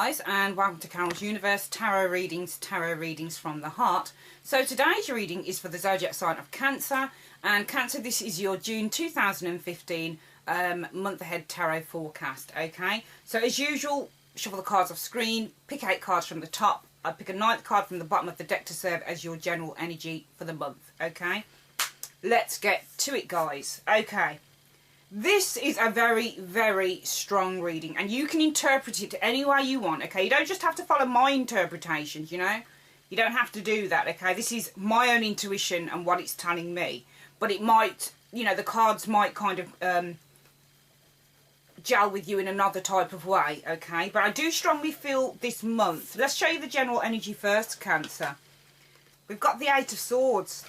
guys, and welcome to Carol's Universe Tarot Readings from the Heart. So today's reading is for the zodiac sign of Cancer, and Cancer, this is your June 2015 month ahead tarot forecast. Okay, so as usual, shuffle the cards off screen, pick 8 cards from the top. I pick a 9th card from the bottom of the deck to serve as your general energy for the month. Okay, let's get to it, guys. Okay. This is a very, very strong reading, and you can interpret it any way you want, okay? You don't just have to follow my interpretations, you know? You don't have to do that, okay? This is my own intuition and what it's telling me. But it might, you know, the cards might kind of gel with you in another type of way, okay? But I do strongly feel this month. Let's show you the general energy first, Cancer. We've got the 8 of Swords.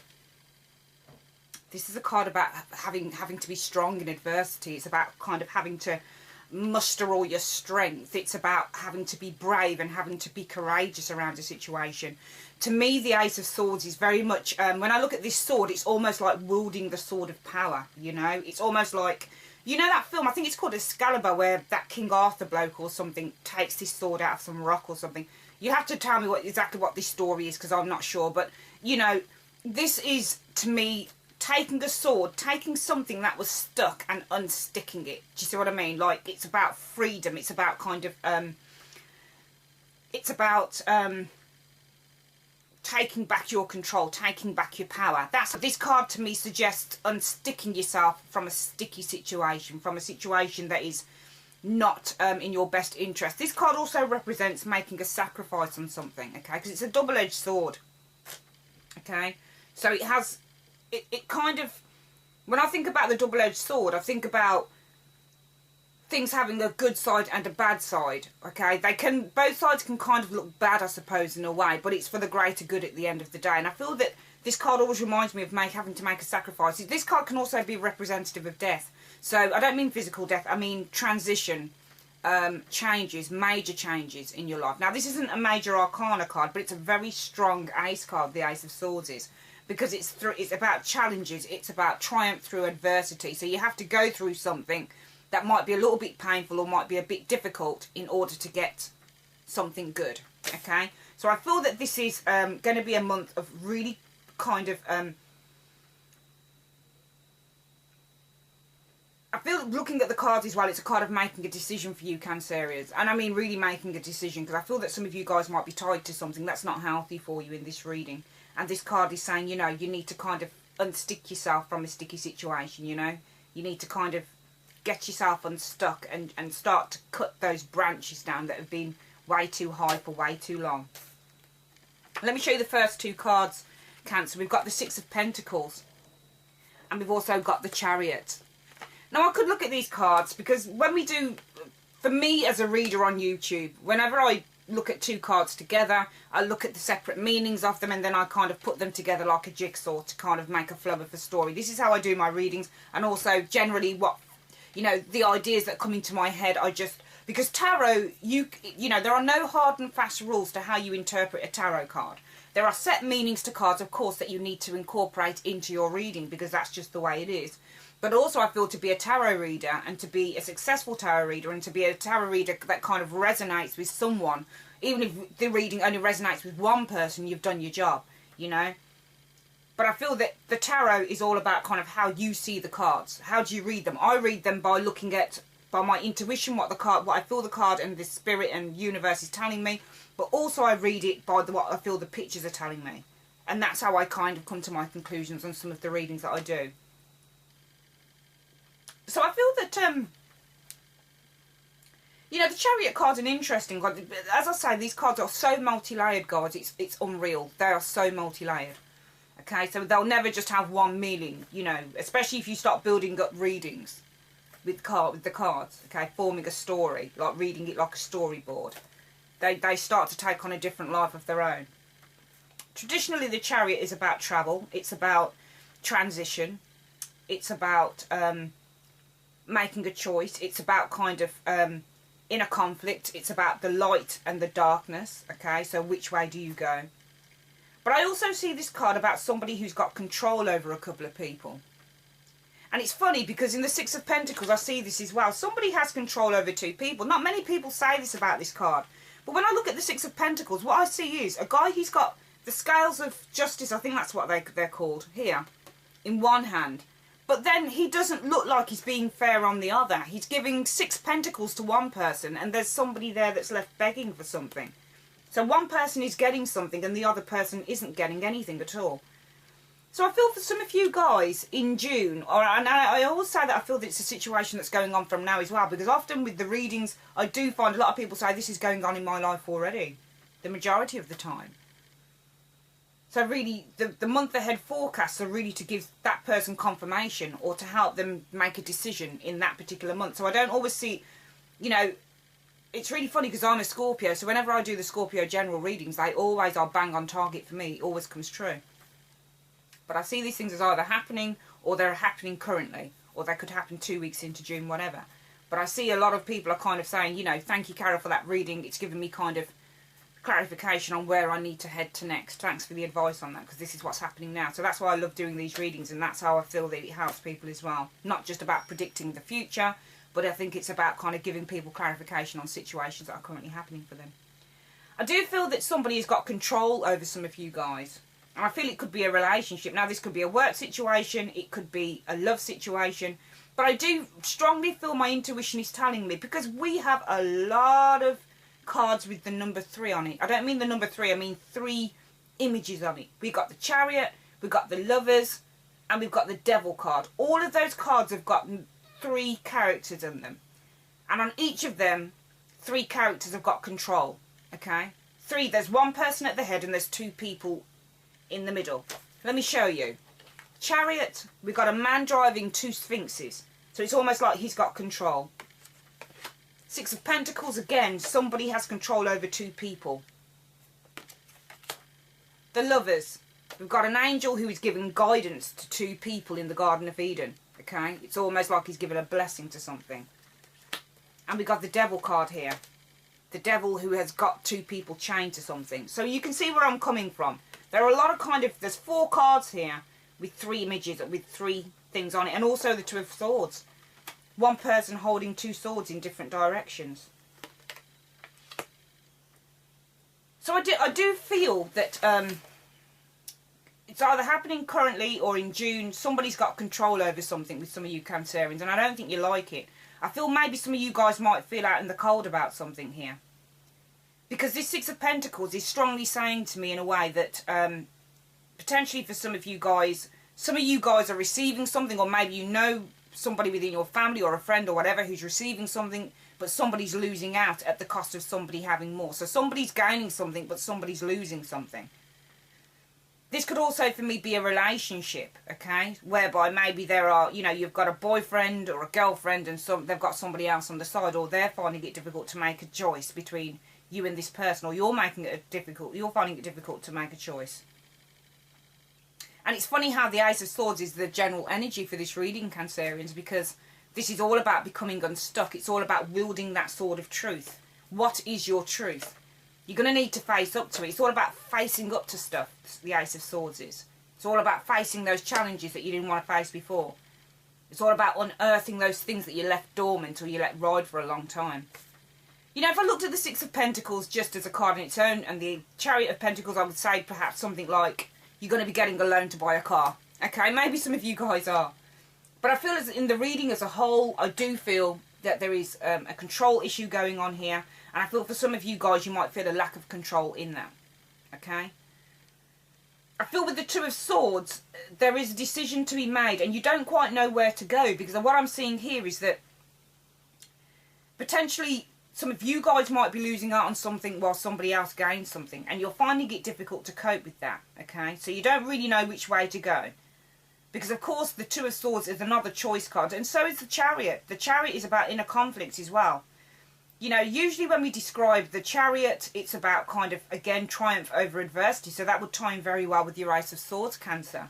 This is a card about having to be strong in adversity. It's about kind of having to muster all your strength. It's about having to be brave and having to be courageous around a situation. To me, the Ace of Swords is very much, when I look at this sword, it's almost like wielding the sword of power, you know? It's almost like, you know that film, I think it's called Excalibur, where that King Arthur bloke or something takes this sword out of some rock or something. You have to tell me exactly what this story is, because I'm not sure. But, you know, this is, to me, taking a sword, taking something that was stuck and unsticking it. Do you see what I mean? Like, it's about freedom. It's about kind of, it's about taking back your control, taking back your power. That's, this card to me suggests unsticking yourself from a sticky situation, from a situation that is not in your best interest. This card also represents making a sacrifice on something, okay? Because it's a double-edged sword, okay? So it has... It kind of, when I think about the double-edged sword, I think about things having a good side and a bad side, okay? Both sides can kind of look bad, I suppose, in a way, but it's for the greater good at the end of the day. And I feel that this card always reminds me of having to make a sacrifice. This card can also be representative of death. So I don't mean physical death, I mean transition, changes, major changes in your life. Now, this isn't a major arcana card, but it's a very strong ace card, the Ace of Swords is. Because it's about challenges, it's about triumph through adversity. So you have to go through something that might be a little bit painful or might be a bit difficult in order to get something good, okay? So I feel that this is going to be a month of really kind of... I feel, looking at the cards as well, it's a card of making a decision for you, Cancerians. And I mean really making a decision, because I feel that some of you guys might be tied to something that's not healthy for you in this reading. And this card is saying, you know, you need to kind of unstick yourself from a sticky situation, you know. You need to kind of get yourself unstuck and start to cut those branches down that have been way too high for way too long. Let me show you the first 2 cards, Cancer. We've got the 6 of Pentacles. And we've also got the Chariot. Now, I could look at these cards, because when we do, for me as a reader on YouTube, whenever I look at 2 cards together, I look at the separate meanings of them, and then I kind of put them together like a jigsaw to kind of make a flow of a story. This is how I do my readings, and also generally what, you know, the ideas that come into my head, I just, because tarot, you know, there are no hard and fast rules to how you interpret a tarot card. There are set meanings to cards, of course, that you need to incorporate into your reading, because that's just the way it is. But also I feel to be a tarot reader, and to be a successful tarot reader, and to be a tarot reader that kind of resonates with someone, even if the reading only resonates with one person, you've done your job, you know. But I feel that the tarot is all about kind of how you see the cards. How do you read them? I read them by looking at, by my intuition, what I feel the card and the spirit and universe is telling me. But also I read it by what I feel the pictures are telling me. And that's how I kind of come to my conclusions on some of the readings that I do. So I feel that, you know, the Chariot card's an interesting card. As I say, these cards are so multi-layered, guys. It's unreal. They are so multi-layered. Okay, so they'll never just have one meaning, you know, especially if you start building up readings with the cards, okay, forming a story, like reading it like a storyboard. They start to take on a different life of their own. Traditionally, the Chariot is about travel. It's about transition. It's about... making a choice. It's about kind of inner conflict. It's about the light and the darkness, okay, so which way do you go? But I also see this card about somebody who's got control over a couple of people. And it's funny, because in the 6 of Pentacles I see this as well. Somebody has control over 2 people. Not many people say this about this card, But when I look at the Six of Pentacles, what I see is a guy who's got the scales of justice, I think that's what they're called, here, in one hand. But then he doesn't look like he's being fair on the other. He's giving 6 pentacles to one person, and there's somebody there that's left begging for something. So one person is getting something, and the other person isn't getting anything at all. So I feel for some of you guys in June, and I always say that I feel that it's a situation that's going on from now as well, because often with the readings, I do find a lot of people say this is going on in my life already, the majority of the time. So really, the month ahead forecasts are really to give that person confirmation or to help them make a decision in that particular month. So I don't always see, you know, it's really funny because I'm a Scorpio, so whenever I do the Scorpio general readings, they always are bang on target for me. It always comes true. But I see these things as either happening or they're happening currently, or they could happen 2 weeks into June, whatever. But I see a lot of people are kind of saying, you know, thank you, Carol, for that reading. It's given me kind of clarification on where I need to head to next. Thanks for the advice on that, because this is what's happening now. So that's why I love doing these readings, and that's how I feel that it helps people as well. Not just about predicting the future, but I think it's about kind of giving people clarification on situations that are currently happening for them. I do feel that somebody has got control over some of you guys. And I feel it could be a relationship. Now, this could be a work situation. It could be a love situation. But I do strongly feel my intuition is telling me, because we have a lot of cards with the number 3 on it. I don't mean the number 3. I mean 3 images on it. We've got the Chariot, we've got the Lovers, and we've got the Devil card. All of those cards have got 3 characters in them. And on each of them, 3 characters have got control. Okay? 3, there's one person at the head and there's 2 people in the middle. Let me show you. Chariot, we've got a man driving 2 sphinxes. So it's almost like he's got control. 6 of Pentacles, again, somebody has control over 2 people. The Lovers, we've got an angel who is giving guidance to 2 people in the Garden of Eden. Okay, it's almost like he's given a blessing to something. And we've got the Devil card here. The Devil who has got 2 people chained to something. So you can see where I'm coming from. There are a lot of there's 4 cards here with 3 images, with 3 things on it. And also the 2 of Swords. One person holding 2 swords in different directions. So I do feel that it's either happening currently or in June. Somebody's got control over something with some of you Cancerians. And I don't think you like it. I feel maybe some of you guys might feel out in the cold about something here. Because this 6 of Pentacles is strongly saying to me in a way that potentially for some of you guys are receiving something, or maybe you know somebody within your family or a friend or whatever who's receiving something, but somebody's losing out at the cost of somebody having more. So somebody's gaining something, but somebody's losing something. This could also for me be a relationship, okay, whereby maybe there are, you know, you've got a boyfriend or a girlfriend and they've got somebody else on the side, or they're finding it difficult to make a choice between you and this person, or you're finding it difficult to make a choice. And it's funny how the Ace of Swords is the general energy for this reading, Cancerians, because this is all about becoming unstuck. It's all about wielding that sword of truth. What is your truth? You're going to need to face up to it. It's all about facing up to stuff, the Ace of Swords is. It's all about facing those challenges that you didn't want to face before. It's all about unearthing those things that you left dormant or you let ride for a long time. You know, if I looked at the 6 of Pentacles just as a card on its own, and the Chariot of Pentacles, I would say perhaps something like, you're going to be getting a loan to buy a car. Okay, maybe some of you guys are. But I feel as in the reading as a whole, I do feel that there is a control issue going on here. And I feel for some of you guys, you might feel a lack of control in that. Okay? I feel with the 2 of Swords, there is a decision to be made, and you don't quite know where to go, because what I'm seeing here is that potentially some of you guys might be losing out on something while somebody else gains something, and you're finding it difficult to cope with that, okay? So you don't really know which way to go. Because, of course, the 2 of Swords is another choice card, and so is the Chariot. The Chariot is about inner conflicts as well. You know, usually when we describe the Chariot, it's about kind of, again, triumph over adversity, so that would tie in very well with your Ace of Swords, Cancer.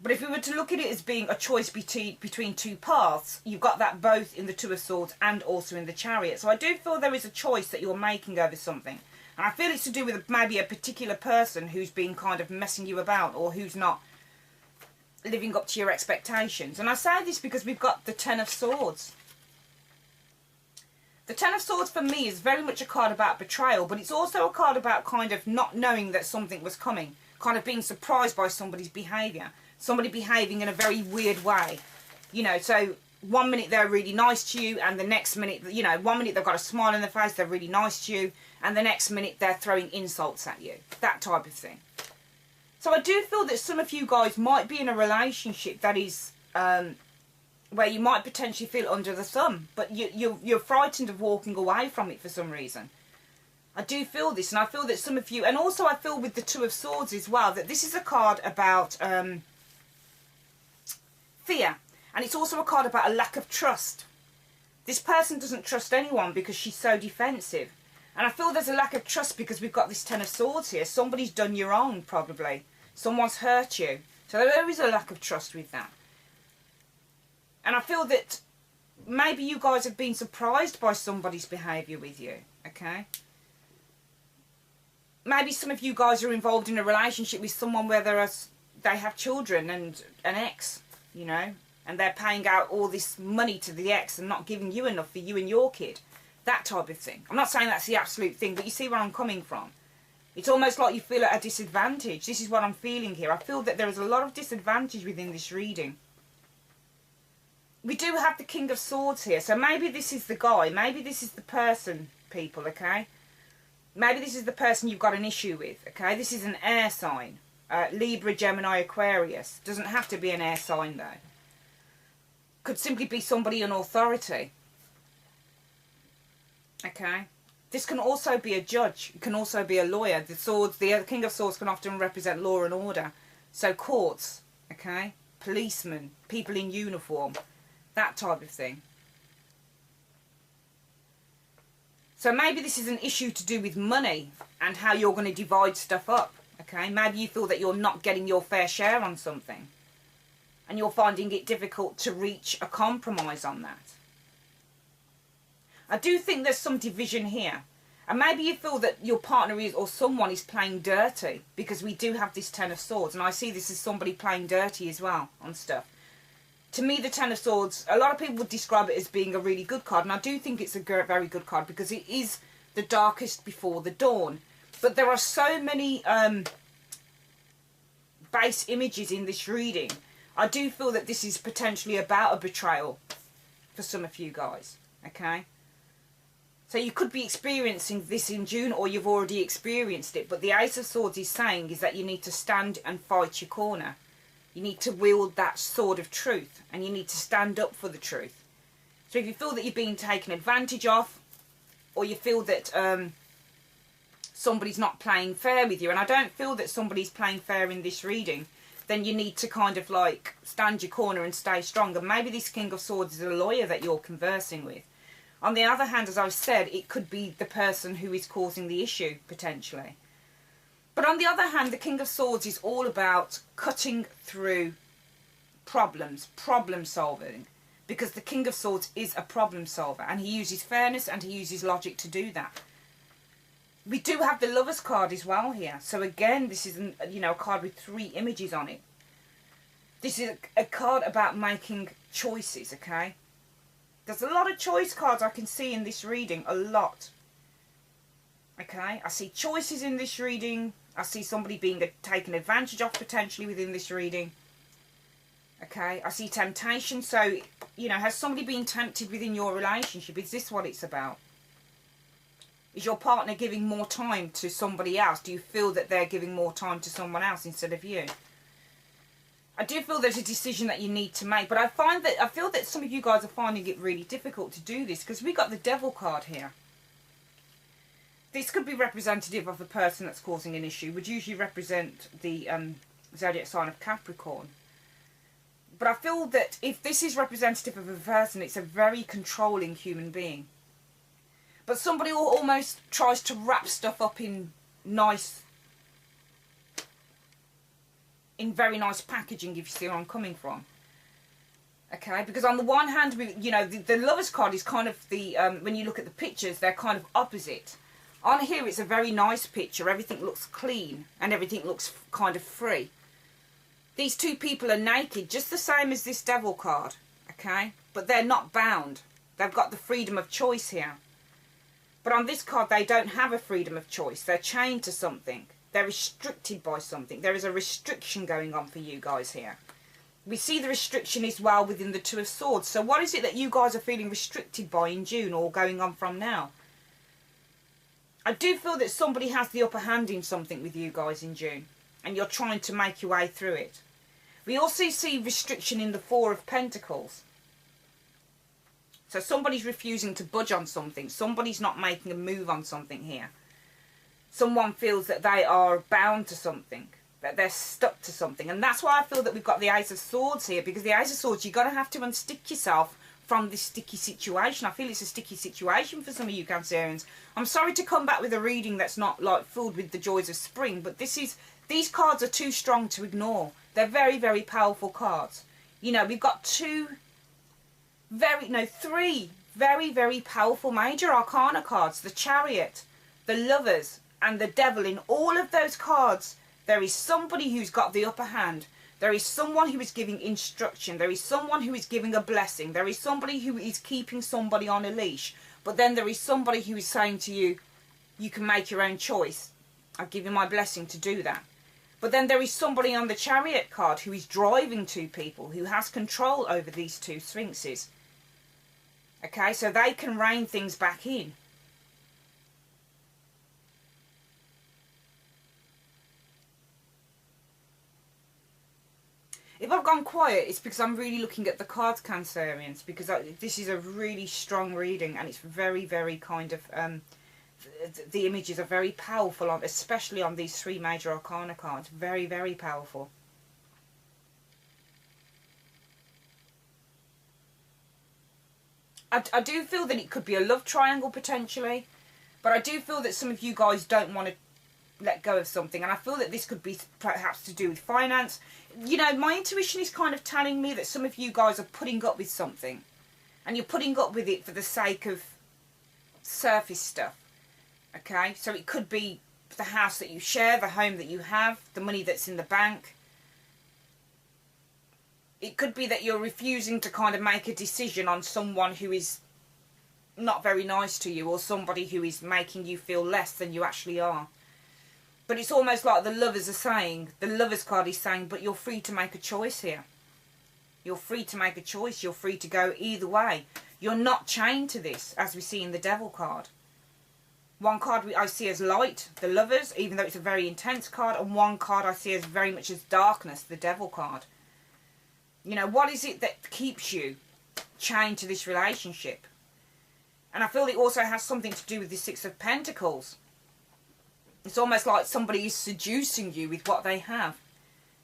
But if we were to look at it as being a choice between 2 paths, you've got that both in the 2 of Swords and also in the Chariot. So I do feel there is a choice that you're making over something. And I feel it's to do with maybe a particular person who's been kind of messing you about, or who's not living up to your expectations. And I say this because we've got the 10 of Swords. The Ten of Swords for me is very much a card about betrayal, but it's also a card about kind of not knowing that something was coming, kind of being surprised by somebody's behaviour, somebody behaving in a very weird way. You know, so one minute they're really nice to you, and the next minute, you know, one minute they've got a smile on their face, they're really nice to you, and the next minute they're throwing insults at you. That type of thing. So I do feel that some of you guys might be in a relationship that is where you might potentially feel under the thumb, but you're frightened of walking away from it for some reason. I do feel this, and I feel that some of you, and also I feel with the Two of Swords as well, that this is a card about fear, and it's also a card about a lack of trust. This person doesn't trust anyone because she's so defensive, and I feel there's a lack of trust because we've got this Ten of Swords here. Somebody's done you wrong, probably. Someone's hurt you. So there is a lack of trust with that. And I feel that maybe you guys have been surprised by somebody's behaviour with you, okay? Maybe some of you guys are involved in a relationship with someone where they have children and an ex, you know, and they're paying out all this money to the ex and not giving you enough for you and your kid. That type of thing. I'm not saying that's the absolute thing, but you see where I'm coming from. It's almost like you feel at a disadvantage. This is what I'm feeling here. I feel that there is a lot of disadvantage within this reading. We do have the King of Swords here, so maybe this is the guy. Maybe this is the person, people, okay? Maybe this is the person you've got an issue with, okay? This is an air sign. Libra, Gemini, Aquarius. Doesn't have to be an air sign, though. Could simply be somebody in authority. Okay? This can also be a judge. It can also be a lawyer. The King of Swords can often represent law and order. So courts, okay? Policemen, people in uniform. That type of thing. So maybe this is an issue to do with money and how you're going to divide stuff up. Okay, maybe you feel that you're not getting your fair share on something. And you're finding it difficult to reach a compromise on that. I do think there's some division here. And maybe you feel that your partner is, or someone is playing dirty. Because we do have this Ten of Swords. And I see this as somebody playing dirty as well on stuff. To me, the Ten of Swords, a lot of people would describe it as being a really good card. And I do think it's a very good card because it is the darkest before the dawn. But there are so many base images in this reading. I do feel that this is potentially about a betrayal for some of you guys. Okay? So you could be experiencing this in June, or you've already experienced it. But the Ace of Swords is saying is that you need to stand and fight your corner. You need to wield that sword of truth, and you need to stand up for the truth. So if you feel that you're being taken advantage of, or you feel that somebody's not playing fair with you, and I don't feel that somebody's playing fair in this reading, then you need to kind of like stand your corner and stay strong. And maybe this King of Swords is a lawyer that you're conversing with. On the other hand, as I've said, it could be the person who is causing the issue, potentially. But on the other hand, the King of Swords is all about cutting through problems, problem solving. Because the King of Swords is a problem solver, and he uses fairness and he uses logic to do that. We do have the Lovers card as well here. So again, this is a card with 3 images on it. This is a card about making choices, okay? There's a lot of choice cards I can see in this reading, a lot. Okay, I see choices in this reading. I see somebody being taken advantage of potentially within this reading. Okay, I see temptation. So, has somebody been tempted within your relationship? Is this what it's about? Is your partner giving more time to somebody else? Do you feel that they're giving more time to someone else instead of you? I do feel there's a decision that you need to make, but I feel that some of you guys are finding it really difficult to do this because we got the Devil card here. This could be representative of the person that's causing an issue, would usually represent the zodiac sign of Capricorn. But I feel that if this is representative of a person, it's a very controlling human being. But somebody almost tries to wrap stuff up in very nice packaging, if you see where I'm coming from. Okay, because on the one hand, the Lovers card is kind of the, when you look at the pictures, they're kind of opposite. On here, it's a very nice picture. Everything looks clean and everything looks kind of free. These 2 people are naked, just the same as this Devil card, okay? But they're not bound. They've got the freedom of choice here. But on this card, they don't have a freedom of choice. They're chained to something. They're restricted by something. There is a restriction going on for you guys here. We see the restriction is well within the Two of Swords. So what is it that you guys are feeling restricted by in June or going on from now? I do feel that somebody has the upper hand in something with you guys in June. And you're trying to make your way through it. We also see restriction in the Four of Pentacles. So somebody's refusing to budge on something. Somebody's not making a move on something here. Someone feels that they are bound to something. That they're stuck to something. And that's why I feel that we've got the Ace of Swords here. Because the Ace of Swords, you're going to have to unstick yourself from this sticky situation. I feel it's a sticky situation for some of you Cancerians. I'm sorry to come back with a reading that's not like filled with the joys of spring. But these cards are too strong to ignore. They're very, very powerful cards. You know, we've got three very, very powerful major arcana cards. The Chariot, the Lovers, and the Devil. In all of those cards, there is somebody who's got the upper hand. There is someone who is giving instruction. There is someone who is giving a blessing. There is somebody who is keeping somebody on a leash. But then there is somebody who is saying to you, you can make your own choice. I've given my blessing to do that. But then there is somebody on the Chariot card who is driving two people, who has control over these two sphinxes. Okay, so they can rein things back in. If I've gone quiet, it's because I'm really looking at the cards, Cancerians, because this is a really strong reading, and it's very, very kind of... the images are very powerful, especially on these three major arcana cards. Very, very powerful. I do feel that it could be a love triangle potentially, but I do feel that some of you guys don't want to let go of something, and I feel that this could be perhaps to do with finance. You know, my intuition is kind of telling me that some of you guys are putting up with something, and you're putting up with it for the sake of surface stuff. Okay, so it could be the house that you share, the home that you have, the money that's in the bank. It could be that you're refusing to kind of make a decision on someone who is not very nice to you, or somebody who is making you feel less than you actually are. But it's almost like the Lovers are saying, the Lovers card is saying, but you're free to make a choice here. You're free to make a choice. You're free to go either way. You're not chained to this, as we see in the Devil card. One card I see as light, the Lovers, even though it's a very intense card, and one card I see as very much as darkness, the Devil card. You know, what is it that keeps you chained to this relationship? And I feel it also has something to do with the Six of Pentacles. It's almost like somebody is seducing you with what they have.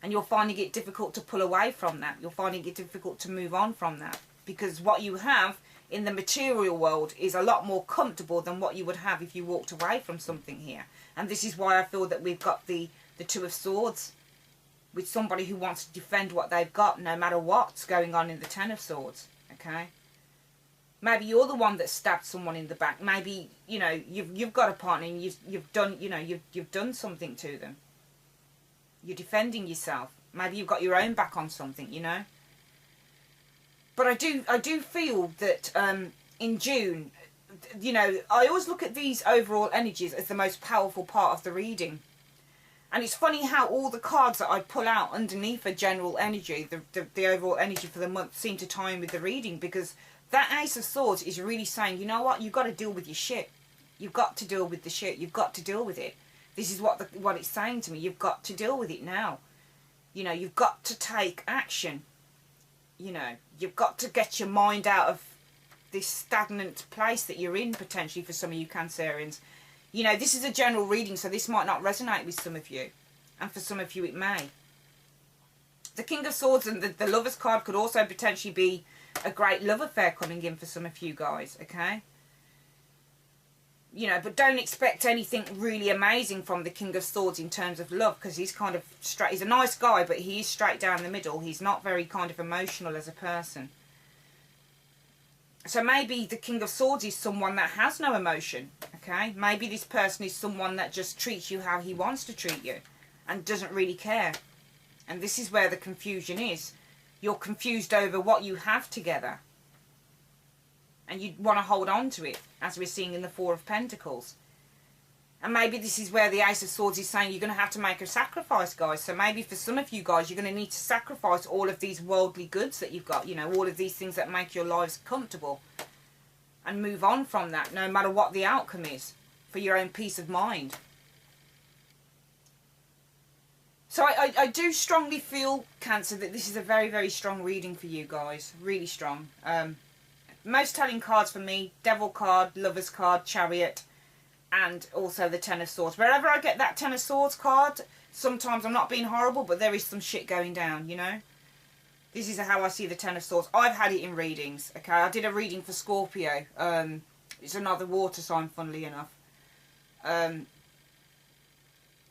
And you're finding it difficult to pull away from that. You're finding it difficult to move on from that. Because what you have in the material world is a lot more comfortable than what you would have if you walked away from something here. And this is why I feel that we've got the Two of Swords with somebody who wants to defend what they've got no matter what's going on in the Ten of Swords. Okay? Maybe you're the one that stabbed someone in the back. Maybe, you know, you've got a partner and you've done, you know, you've done something to them. You're defending yourself. Maybe you've got your own back on something, you know. But I do feel that in June, you know, I always look at these overall energies as the most powerful part of the reading. And it's funny how all the cards that I pull out underneath a general energy, the overall energy for the month, seem to tie in with the reading, because that Ace of Swords is really saying, you know what, you've got to deal with your shit. You've got to deal with the shit. You've got to deal with it. This is what it's saying to me. You've got to deal with it now. You know, you've got to take action. You know, you've got to get your mind out of this stagnant place that you're in, potentially, for some of you Cancerians. You know, this is a general reading, so this might not resonate with some of you. And for some of you, it may. The King of Swords and the Lovers card could also potentially be a great love affair coming in for some of you guys, okay? You know, but don't expect anything really amazing from the King of Swords in terms of love, because he's kind of straight. He's a nice guy, but he is straight down the middle. He's not very kind of emotional as a person. So maybe the King of Swords is someone that has no emotion, okay? Maybe this person is someone that just treats you how he wants to treat you and doesn't really care. And this is where the confusion is. You're confused over what you have together. and you want to hold on to it, as we're seeing in the Four of Pentacles. And maybe this is where the Ace of Swords is saying you're going to have to make a sacrifice, guys. So maybe for some of you guys, you're going to need to sacrifice all of these worldly goods that you've got, you know, all of these things that make your lives comfortable, and move on from that, no matter what the outcome is, for your own peace of mind. So I do strongly feel, Cancer, that this is a very, very strong reading for you guys. Really strong. Most telling cards for me, Devil card, Lover's card, Chariot, and also the Ten of Swords. Wherever I get that Ten of Swords card, sometimes I'm not being horrible, but there is some shit going down, you know. This is how I see the Ten of Swords. I've had it in readings, okay. I did a reading for Scorpio. It's another water sign, funnily enough,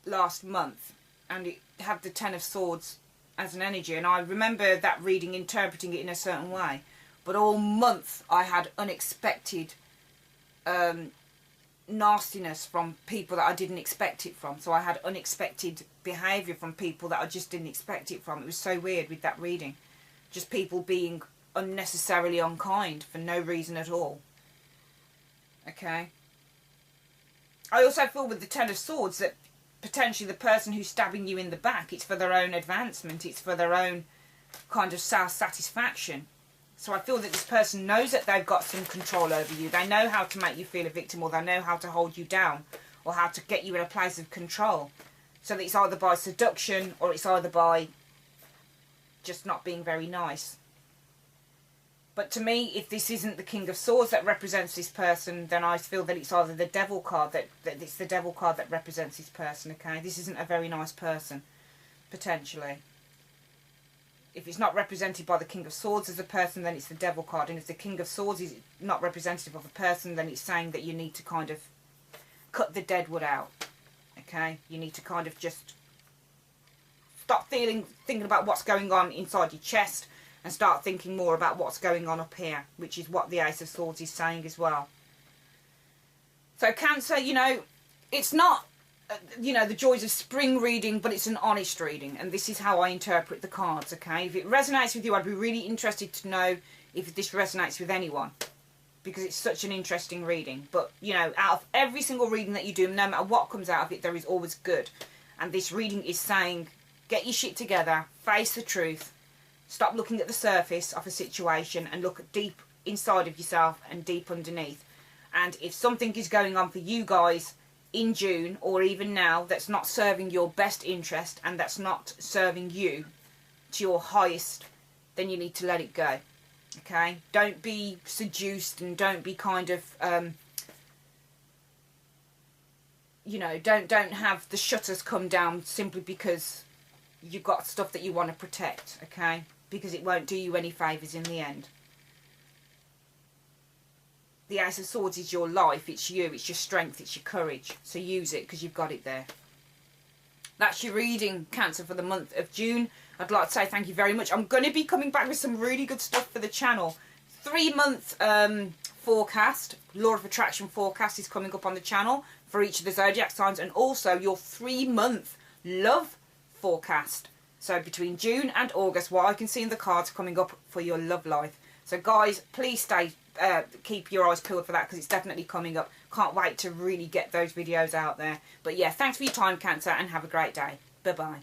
last month. And it had the Ten of Swords as an energy. And I remember that reading, interpreting it in a certain way. But all month I had unexpected nastiness from people that I didn't expect it from. So I had unexpected behaviour from people that I just didn't expect it from. It was so weird with that reading. Just people being unnecessarily unkind for no reason at all. Okay. I also feel with the Ten of Swords that potentially the person who's stabbing you in the back, it's for their own advancement. It's for their own kind of self-satisfaction. So I feel that this person knows that they've got some control over you. They know how to make you feel a victim, or they know how to hold you down, or how to get you in a place of control. So that it's either by seduction, or it's either by just not being very nice. But to me, if this isn't the King of Swords that represents this person, then I feel that it's either the Devil card that it's the Devil card that represents this person, okay? This isn't a very nice person, potentially. If it's not represented by the King of Swords as a person, then it's the Devil card. And if the King of Swords is not representative of a person, then it's saying that you need to kind of cut the dead wood out. Okay? You need to kind of just stop thinking about what's going on inside your chest, and start thinking more about what's going on up here, which is what the Ace of Swords is saying as well. So Cancer, you know, it's not, you know, the joys of spring reading, but it's an honest reading, and this is how I interpret the cards, okay? If it resonates with you, I'd be really interested to know if this resonates with anyone, because it's such an interesting reading. But, you know, out of every single reading that you do, no matter what comes out of it, there is always good. And this reading is saying, get your shit together, face the truth, stop looking at the surface of a situation, and look deep inside of yourself and deep underneath. And if something is going on for you guys in June, or even now, that's not serving your best interest, and that's not serving you to your highest, then you need to let it go. Okay? Don't be seduced, and don't be kind of, you know, don't have the shutters come down simply because you've got stuff that you want to protect, okay? Because it won't do you any favours in the end. The Ace of Swords is your life, it's you, it's your strength, it's your courage. So use it, because you've got it there. That's your reading, Cancer, for the month of June. I'd like to say thank you very much. I'm going to be coming back with some really good stuff for the channel. 3-month forecast, Law of Attraction forecast is coming up on the channel for each of the zodiac signs, and also your 3-month love forecast. So between June and August, what I can see in the cards coming up for your love life. So guys, please keep your eyes peeled for that, because it's definitely coming up. Can't wait to really get those videos out there. But yeah, thanks for your time, Cancer, and have a great day. Bye-bye.